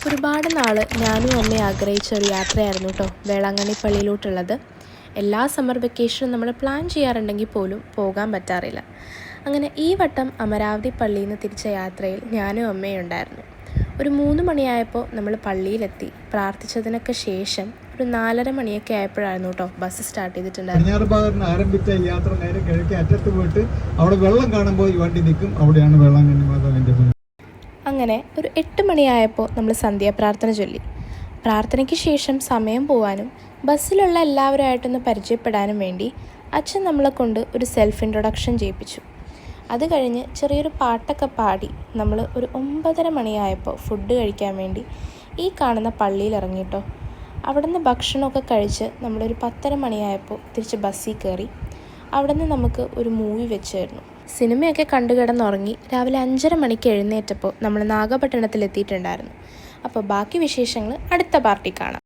ഒരുപാട് നാൾ ഞാനും അമ്മയും ആഗ്രഹിച്ച ഒരു യാത്രയായിരുന്നു കേട്ടോ വേളാങ്കണ്ണി പള്ളിയിലോട്ടുള്ളത്. എല്ലാ സമ്മർ വെക്കേഷനും നമ്മൾ പ്ലാൻ ചെയ്യാറുണ്ടെങ്കിൽ പോലും പോകാൻ പറ്റാറില്ല. അങ്ങനെ ഈ വട്ടം അമരാവതി പള്ളിയിൽ നിന്ന് തിരിച്ച യാത്രയിൽ ഞാനും അമ്മയും ഉണ്ടായിരുന്നു. ഒരു 3 മണിയായപ്പോൾ നമ്മൾ പള്ളിയിലെത്തി. പ്രാർത്ഥിച്ചതിനൊക്കെ ശേഷം ഒരു 4:30 മണിയൊക്കെ ആയപ്പോഴായിരുന്നു കേട്ടോ ബസ് സ്റ്റാർട്ട് ചെയ്തിട്ടുണ്ടായിരുന്നു. ആരംഭിച്ച യാത്ര നേരെ കിഴക്കേ അറ്റത്ത് പോയിട്ട് അവിടെ വെള്ളം കാണുമ്പോൾ ഈ വണ്ടി നിൽക്കും. അവിടെയാണ് വേളാങ്കണ്ണി മാതാവിൻ്റെ. അങ്ങനെ ഒരു 8 മണിയായപ്പോൾ നമ്മൾ സന്ധ്യാപ്രാർത്ഥന ചൊല്ലി. പ്രാർത്ഥനയ്ക്ക് ശേഷം സമയം പോവാനും ബസ്സിലുള്ള എല്ലാവരുമായിട്ടൊന്ന് പരിചയപ്പെടാനും വേണ്ടി അച്ഛൻ നമ്മളെ കൊണ്ട് ഒരു സെൽഫ് ഇൻട്രൊഡക്ഷൻ ചെയ്യിപ്പിച്ചു. അത് കഴിഞ്ഞ് ചെറിയൊരു പാട്ടൊക്കെ പാടി നമ്മൾ ഒരു 9:30 മണിയായപ്പോൾ ഫുഡ് കഴിക്കാൻ വേണ്ടി ഈ കാണുന്ന പള്ളിയിൽ ഇറങ്ങിയിട്ടോ. അവിടെ നിന്ന് ഭക്ഷണമൊക്കെ കഴിച്ച് നമ്മളൊരു 10:30 മണിയായപ്പോൾ തിരിച്ച് ബസ്സിൽ കയറി. അവിടെ നിന്ന് നമുക്ക് ഒരു മൂവി വെച്ചായിരുന്നു. സിനിമയൊക്കെ കണ്ടു കിടന്നുറങ്ങി രാവിലെ 5:30 മണിക്ക് എഴുന്നേറ്റപ്പോൾ നമ്മൾ നാഗപട്ടണത്തിലെത്തിയിട്ടുണ്ടായിരുന്നു. അപ്പോൾ ബാക്കി വിശേഷങ്ങൾ അടുത്ത പാർട്ടി കാണാം.